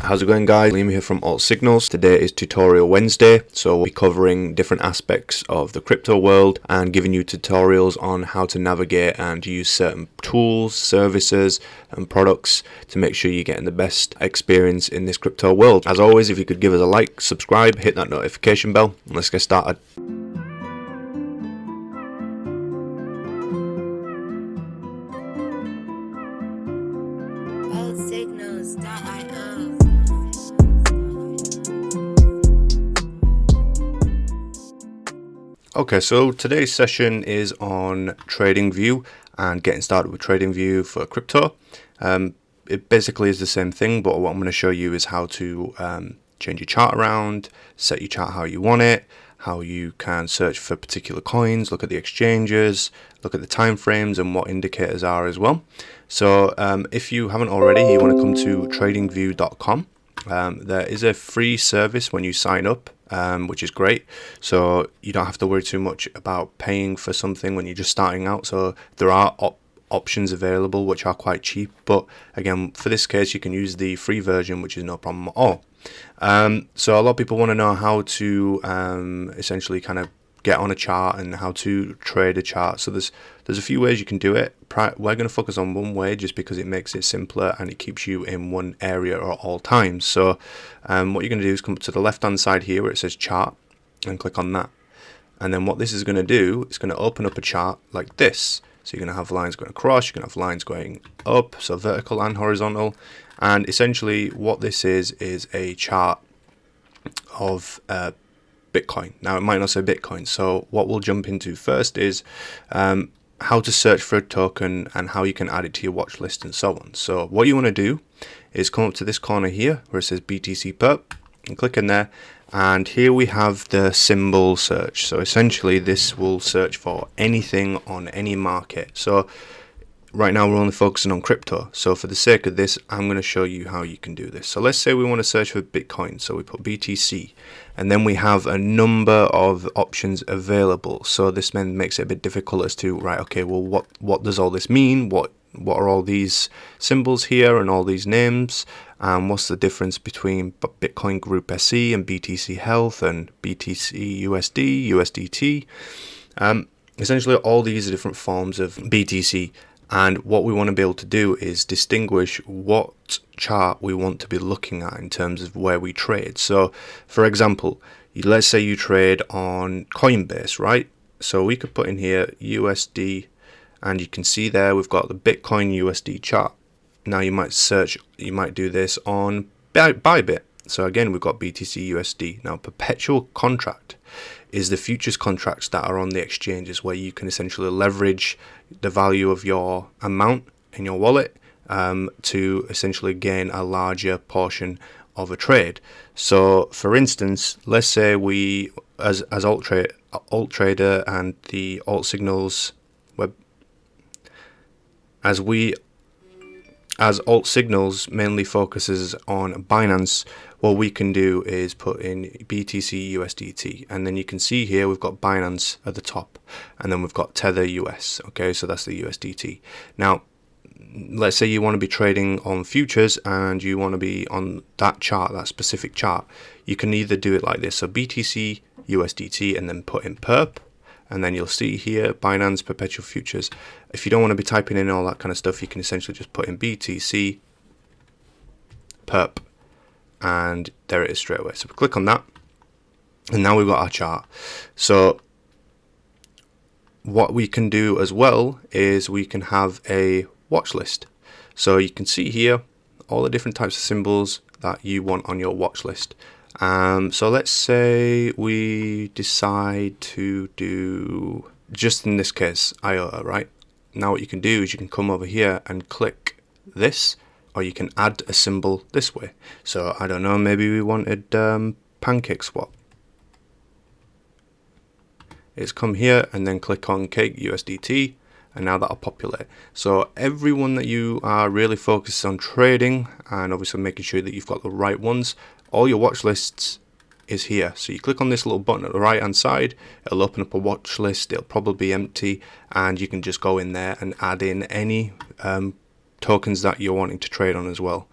How's it going, guys? Liam here from AltSignals. Today is Tutorial Wednesday, so we'll be covering different aspects of the crypto world and giving you tutorials on how to navigate and use certain tools, services and products to make sure you're getting the best experience in this crypto world. As always, if you could give us a like, subscribe, hit that notification bell, and let's get started. Okay, so today's session is on TradingView and getting started with TradingView for crypto. It basically is the same thing, but what I'm going to show you is how to change your chart around, set your chart how you want it, how you can search for particular coins, look at the exchanges, look at the time frames and what indicators are as well. So if you haven't already, you want to come to tradingview.com. There is a free service when you sign up, which is great, so you don't have to worry too much about paying for something when you're just starting out. So there are options available which are quite cheap, but again, for this case you can use the free version, which is no problem at all. So a lot of people want to know how to essentially kind of get on a chart and how to trade a chart. So there's a few ways you can do it. We're going to focus on one way just because it makes it simpler and it keeps you in one area at all times. So what you're going to do is come to the left hand side here where it says chart and click on that. And then what this is going to do, it's going to open up a chart like this. So you're going to have lines going across, you're going to have lines going up, so vertical and horizontal. And essentially what this is a chart of Bitcoin. Now it might not say Bitcoin, so what we'll jump into first is how to search for a token and how you can add it to your watch list and so on. So what you want to do is come up to this corner here where it says BTC perp and click in there, and here we have the symbol search. So essentially this will search for anything on any market. So right now we're only focusing on crypto, so for the sake of this I'm going to show you how you can do this. So let's say we want to search for Bitcoin, so we put BTC and then we have a number of options available. So this then makes it a bit difficult as to, right, okay, well what does all this mean? What are all these symbols here and all these names, and what's the difference between Bitcoin Group SE and BTC Health and BTC USD, USDT? Essentially all these are different forms of BTC. And what we want to be able to do is distinguish what chart we want to be looking at in terms of where we trade. So, for example, let's say you trade on Coinbase, right? So we could put in here USD, and you can see there we've got the Bitcoin USD chart. Now you might do this on Bybit. So again, we've got BTC USD. Now, perpetual contract is the futures contracts that are on the exchanges where you can essentially leverage the value of your amount in your wallet to essentially gain a larger portion of a trade. So for instance, let's say we as AltTrader and the AltSignals web, as AltSignals mainly focuses on Binance, what we can do is put in BTC USDT, and then you can see here we've got Binance at the top, and then we've got Tether US. Okay, so that's the USDT. Now let's say you want to be trading on futures and you want to be on that chart, that specific chart. You can either do it like this, so BTC USDT and then put in perp, and then you'll see here Binance perpetual futures. If you don't want to be typing in all that kind of stuff, you can essentially just put in BTC perp, and there it is straight away. So we click on that, and now we've got our chart. So what we can do as well is we can have a watch list. So you can see here all the different types of symbols that you want on your watch list. So let's say we decide to do, just in this case, IOTA, right? Now what you can do is you can come over here and click this, or you can add a symbol this way. So I don't know, maybe we wanted pancake swap. It's come here and then click on Cake USDT, and now that'll populate. So everyone that you are really focused on trading and obviously making sure that you've got the right ones, all your watch lists is here. So you click on this little button at the right hand side, it'll open up a watch list. It'll probably be empty, and you can just go in there and add in any tokens that you're wanting to trade on as well.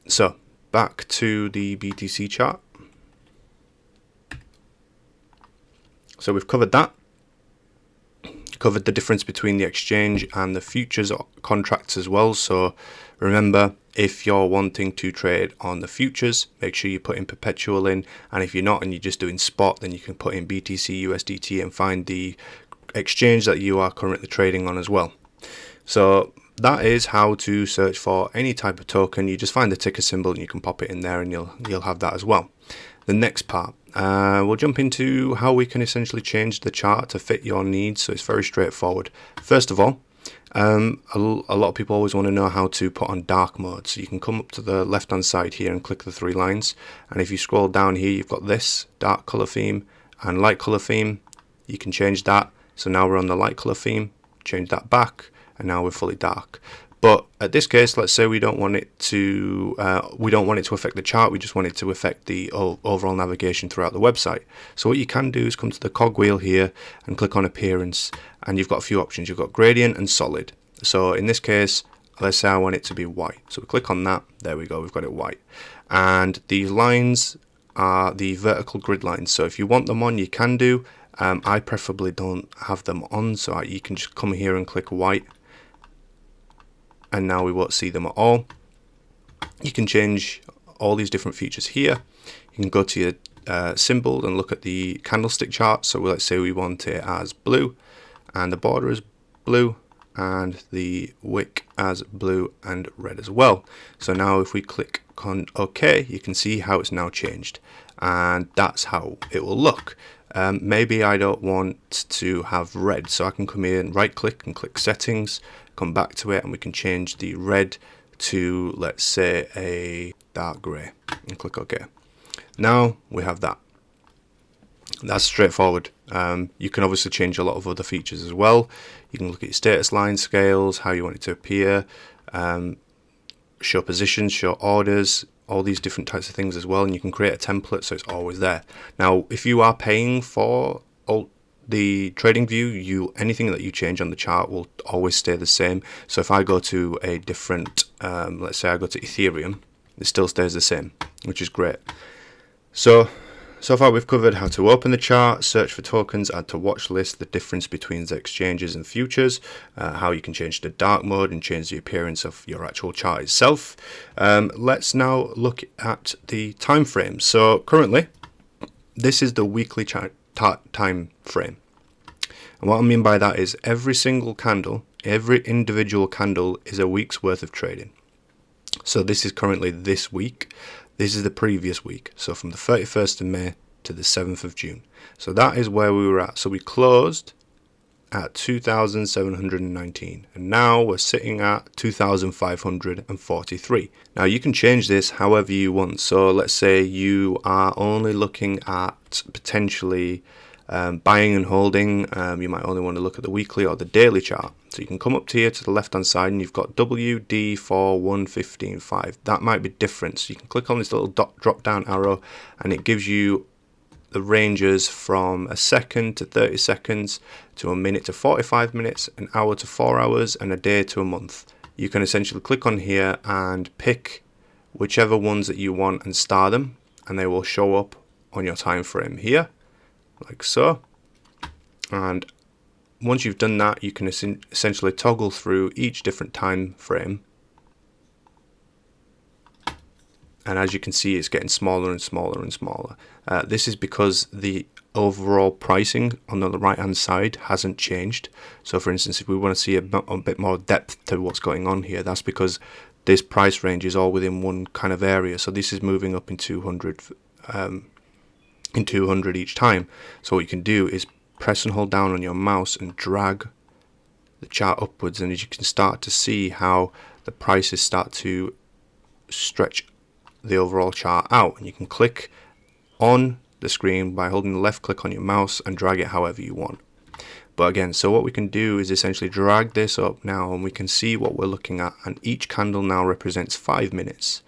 So back to the BTC chart. So we've covered that. Covered the difference between the exchange and the futures contracts as well. So remember, if you're wanting to trade on the futures, make sure you put in perpetual in, and if you're not and you're just doing spot, then you can put in BTC USDT and find the exchange that you are currently trading on as well. So that is how to search for any type of token. You just find the ticker symbol and you can pop it in there, and you'll have that as well. The next part, we'll jump into how we can essentially change the chart to fit your needs. So it's very straightforward. First of all, a lot of people always want to know how to put on dark mode. So you can come up to the left hand side here and click the three lines, and if you scroll down here, you've got this dark color theme and light color theme. You can change that. So now we're on the light color theme, change that back, and now we're fully dark. But at this case, let's say we don't want it to affect the chart. We just want it to affect the overall navigation throughout the website. So what you can do is come to the cogwheel here and click on appearance, and you've got a few options. You've got gradient and solid. So in this case, let's say I want it to be white. So we click on that. There we go. We've got it white. And these lines are the vertical grid lines. So if you want them on, you can do. I preferably don't have them on, so you can just come here and click white. And now we won't see them at all. You can change all these different features here. You can go to your symbol and look at the candlestick chart. So let's say we want it as blue, and the border is blue, and the wick as blue and red as well. So now if we click on OK, you can see how it's now changed, and that's how it will look. Maybe I don't want to have red, so I can come here and right click and click settings, come back to it, and we can change the red to, let's say, a dark grey, and click OK. Now we have that. That's straightforward. You can obviously change a lot of other features as well. You can look at your status line scales, how you want it to appear, show positions, show orders, all these different types of things as well, and you can create a template so it's always there. Now if you are paying for the TradingView, anything that you change on the chart will always stay the same. So if I go to a different, let's say I go to Ethereum, it still stays the same, which is great. So far we've covered how to open the chart, search for tokens, add to watch list, the difference between the exchanges and futures, how you can change the dark mode and change the appearance of your actual chart itself. Let's now look at the time frame. So currently this is the weekly time frame, and what I mean by that is every single candle, every individual candle is a week's worth of trading. So this is currently this week. This is the previous week, so from the 31st of May to the 7th of June. So that is where we were at. So we closed at 2,719, and now we're sitting at 2,543. Now you can change this however you want. So let's say you are only looking at potentially buying and holding. You might only want to look at the weekly or the daily chart. So you can come up to here to the left hand side, and you've got WD for 115.5. That might be different. So you can click on this little drop down arrow, and it gives you the ranges from a second to 30 seconds to a minute to 45 minutes, an hour to 4 hours, and a day to a month. You can essentially click on here and pick whichever ones that you want and star them, and they will show up on your time frame here, like so. And once you've done that, you can essentially toggle through each different time frame, and as you can see, it's getting smaller and smaller and smaller. This is because the overall pricing on the right hand side hasn't changed. So for instance, if we want to see a bit more depth to what's going on here, that's because this price range is all within one kind of area. So this is moving up in 200 each time. So what you can do is press and hold down on your mouse and drag the chart upwards, and as you can start to see how the prices start to stretch the overall chart out, and you can click on the screen by holding the left click on your mouse and drag it however you want. But again, so what we can do is essentially drag this up now, and we can see what we're looking at, and each candle now represents 5 minutes.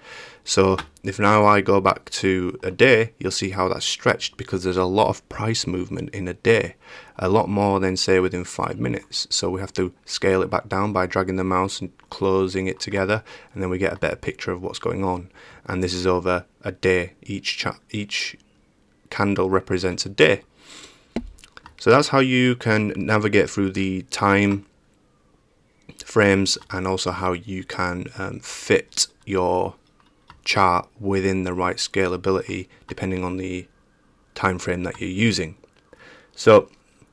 So if now I go back to a day, you'll see how that's stretched because there's a lot of price movement in a day, a lot more than say within 5 minutes. So we have to scale it back down by dragging the mouse and closing it together, and then we get a better picture of what's going on. And this is over a day. Each candle represents a day. So that's how you can navigate through the time frames, and also how you can fit your chart within the right scalability depending on the time frame that you're using. So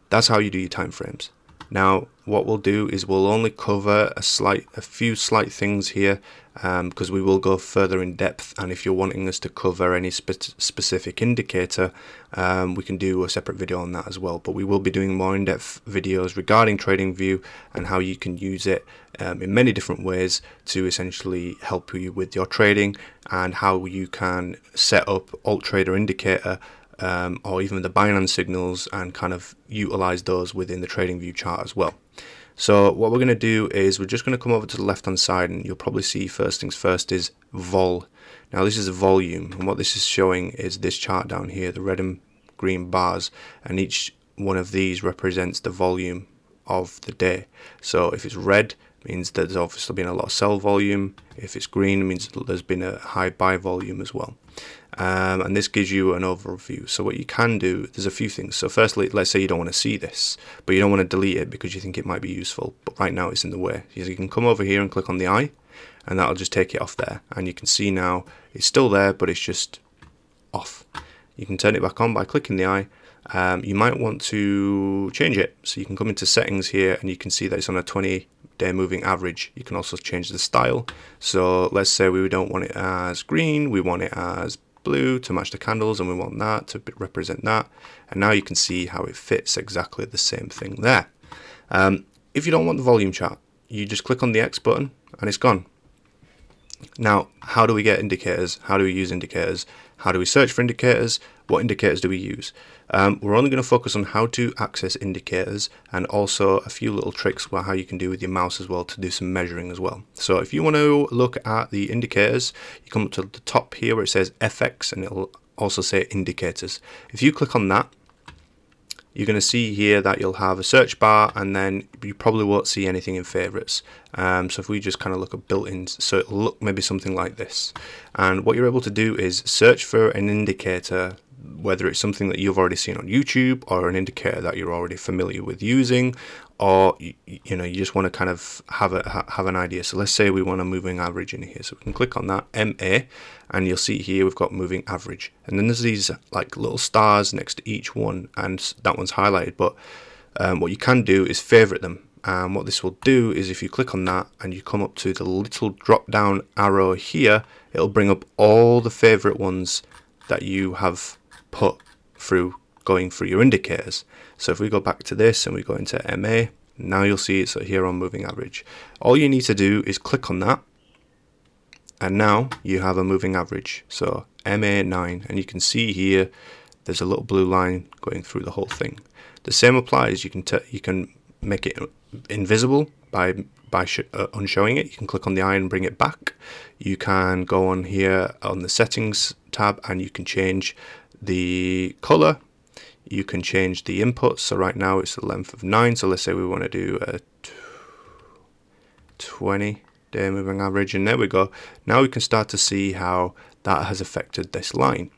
that's how you do your time frames. Now what we'll do is we'll only cover a few slight things here, because we will go further in depth, and if you're wanting us to cover any specific indicator, we can do a separate video on that as well. But we will be doing more in-depth videos regarding TradingView and how you can use it in many different ways to essentially help you with your trading, and how you can set up Alt Trader Indicator or even the Binance signals and kind of utilize those within the TradingView chart as well. So what we're going to do is we're just going to come over to the left hand side, and you'll probably see first things first is vol. Now this is a volume, and what this is showing is this chart down here, the red and green bars, and each one of these represents the volume of the day. So if it's red, it means that there's obviously been a lot of sell volume. If it's green, it means that there's been a high buy volume as well. And this gives you an overview. So what you can do, there's a few things. So firstly, let's say you don't want to see this, but you don't want to delete it because you think it might be useful, but right now it's in the way. So you can come over here and click on the eye, and that'll just take it off there, and you can see now it's still there, but it's just off. You can turn it back on by clicking the eye. You might want to change it, so you can come into settings here, and you can see that it's on a 20-day moving average. You can also change the style. So let's say we don't want it as green, we want it as blue to match the candles, and we want that to represent that. And now you can see how it fits exactly the same thing there. If you don't want the volume chart, you just click on the X button and it's gone. Now, how do we get indicators? How do we use indicators? How do we search for indicators? What indicators do we use? We're only going to focus on how to access indicators, and also a few little tricks about how you can do with your mouse as well to do some measuring as well. So if you want to look at the indicators, you come up to the top here where it says FX, and it'll also say indicators. If you click on that, you're going to see here that you'll have a search bar, and then you probably won't see anything in favorites. So if we just kind of look at built-ins, so it'll look maybe something like this. And what you're able to do is search for an indicator, whether it's something that you've already seen on YouTube or an indicator that you're already familiar with using, or you know, you just want to kind of have an idea. So let's say we want a moving average in here, so we can click on that MA, and you'll see here we've got moving average, and then there's these like little stars next to each one, and that one's highlighted. But what you can do is favorite them, and what this will do is if you click on that and you come up to the little drop down arrow here, it'll bring up all the favorite ones that you have put through going through your indicators. So if we go back to this and we go into MA, now you'll see it's here on moving average. All you need to do is click on that, and now you have a moving average. So MA9, and you can see here there's a little blue line going through the whole thing. The same applies. You can make it invisible by unshowing it. You can click on the eye and bring it back. You can go on here on the settings tab, and you can change the color. You can change the input. So right now it's the length of 9. So let's say we want to do a 20-day moving average, and there we go. Now we can start to see how that has affected this line.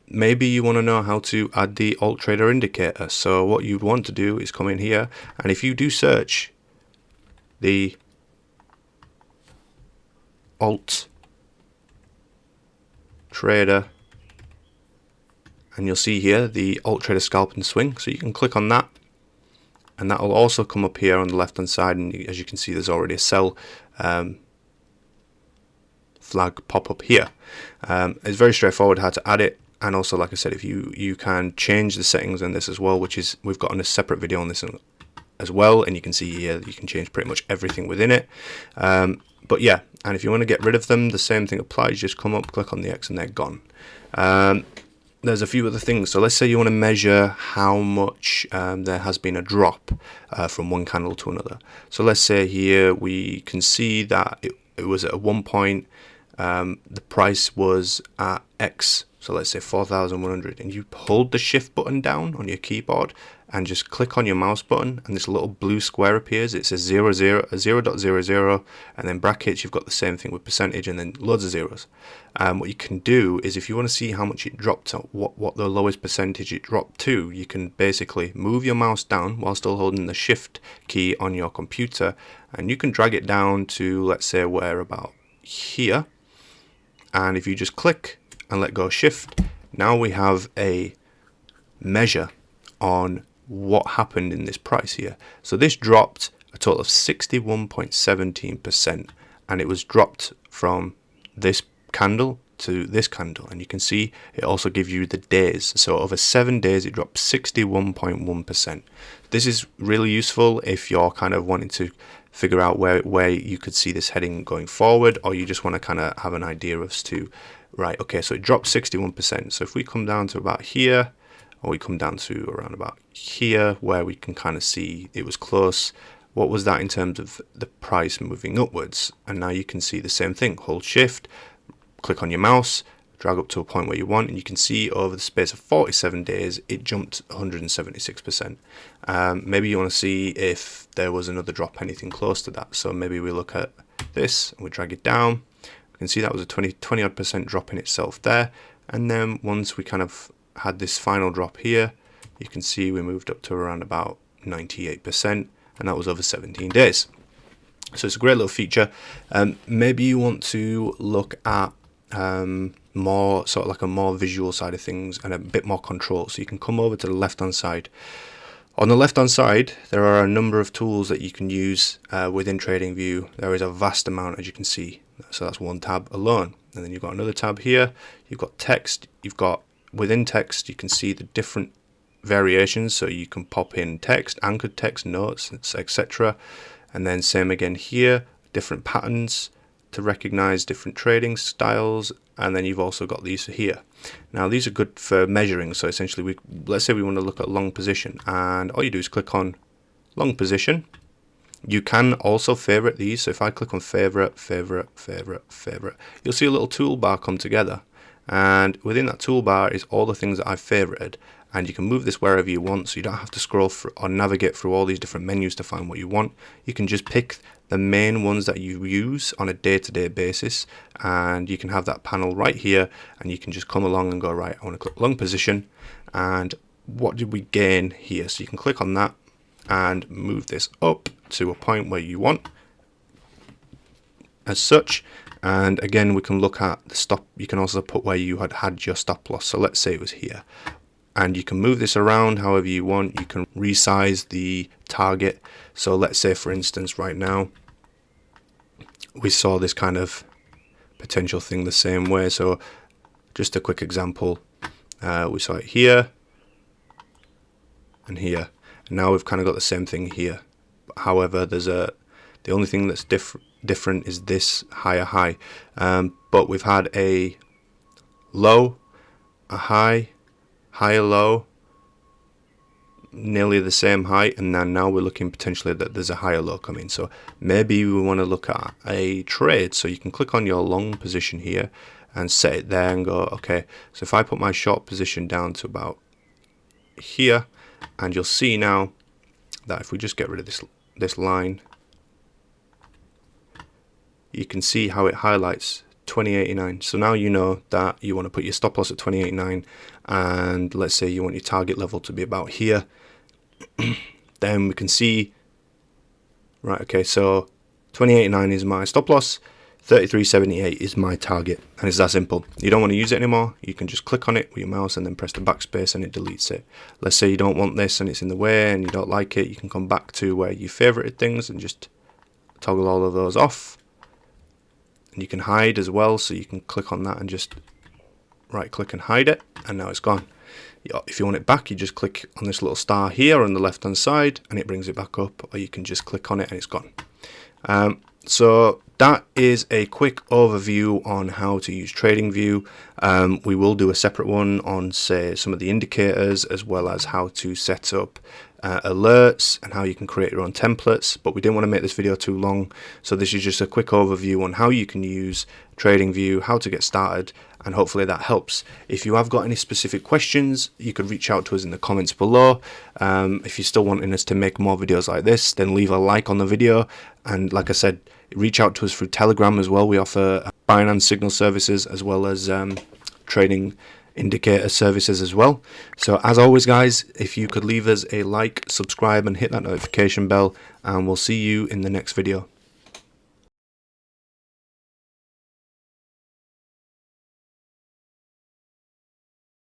Maybe you want to know how to add the Alt Trader Indicator. So what you'd want to do is come in here, and if you do search the Alt Trader, and you'll see here the Alt Trader Scalp and Swing, so you can click on that, and that will also come up here on the left hand side, and as you can see there's already a sell flag pop up here. It's very straightforward how to add it, and also like I said, if you can change the settings on this as well, which is we've got a separate video on this as well, and you can see here that you can change pretty much everything within it. But yeah, and if you want to get rid of them, the same thing applies. Just come up, click on the X, and they're gone. There's a few other things. So let's say you want to measure how much there has been a drop from one candle to another. So let's say here we can see that it was at one point the price was at X, so let's say 4,100, and you hold the shift button down on your keyboard and just click on your mouse button, and this little blue square appears. It says 0.00, and then brackets. You've got the same thing with percentage and then loads of zeros. What you can do is, if you want to see how much it dropped, what the lowest percentage it dropped to, you can basically move your mouse down while still holding the shift key on your computer, and you can drag it down to, let's say, we're about here. And if you just click and let go shift, now we have a measure on what happened in this price here. So this dropped a total of 61.17%, and it was dropped from this candle to this candle, and you can see it also gives you the days. So over 7 days it dropped 61.1%. This is really useful if you're kind of wanting to figure out where you could see this heading going forward, or you just want to kind of have an idea as to, right, okay, so it dropped 61%. So if we come down to about here, or we come down to around about here, where we can kind of see it was close, what was that in terms of the price moving upwards? And now you can see the same thing. Hold shift, click on your mouse, drag up to a point where you want, and you can see over the space of 47 days it jumped 176%. Maybe you want to see if there was another drop, anything close to that. So maybe we look at this and we drag it down. You can see that was a 20 odd percent drop in itself there. And then once we kind of had this final drop here, you can see we moved up to around about 98%, and that was over 17 days. So it's a great little feature. Maybe you want to look at more sort of like a more visual side of things and a bit more control. So you can come over to the left hand side. On the left hand side, there are a number of tools that you can use within TradingView. There is a vast amount, as you can see. So that's one tab alone. And then you've got another tab here. You've got text. You've got within text, you can see the different variations. So you can pop in text, anchored text, notes, etc. And then same again here, different patterns to recognize different trading styles. And then you've also got these here. Now these are good for measuring. So essentially, let's say we want to look at long position, and all you do is click on long position. You can also favorite these. So if I click on favorite, you'll see a little toolbar come together. And within that toolbar is all the things that I've favorited, and you can move this wherever you want, so you don't have to scroll through or navigate through all these different menus to find what you want. You can just pick the main ones that you use on a day-to-day basis, and you can have that panel right here, and you can just come along and go, right, I want to click long position, and what did we gain here? So you can click on that and move this up to a point where you want as such. And again, we can look at the stop. You can also put where you had your stop loss. So let's say it was here, and you can move this around however you want. You can resize the target. So let's say, for instance, right now we saw this kind of potential thing the same way. So just a quick example, we saw it here and here, and now we've kind of got the same thing here. However, the only thing that's different is this higher high, but we've had a low, a high, higher low, nearly the same height, and then now we're looking potentially that there's a higher low coming. So maybe we want to look at a trade. So you can click on your long position here and set it there and go, okay, so if I put my short position down to about here, and you'll see now that if we just get rid of this line, you can see how it highlights 2089. So now you know that you want to put your stop loss at 2089, and let's say you want your target level to be about here. Then we can see, right, okay, so 2089 is my stop loss, 3378 is my target, and it's that simple. You don't want to use it anymore, you can just click on it with your mouse and then press the backspace and it deletes it. Let's say you don't want this and it's in the way and you don't like it, you can come back to where you favorited things and just toggle all of those off. And you can hide as well, so you can click on that and just right click and hide it, and now it's gone. If you want it back, you just click on this little star here on the left hand side and it brings it back up, or you can just click on it and it's gone. So that is a quick overview on how to use TradingView. We will do a separate one on, say, some of the indicators, as well as how to set up alerts and how you can create your own templates, but we didn't want to make this video too long, so this is just a quick overview on how you can use TradingView, how to get started, and hopefully that helps. If you have got any specific questions, you could reach out to us in the comments below. If you're still wanting us to make more videos like this, then leave a like on the video, and like I said, reach out to us through Telegram as well. We offer buying and signal services as well as trading indicator services as well. So as always guys, if you could leave us a like, subscribe and hit that notification bell, and we'll see you in the next video.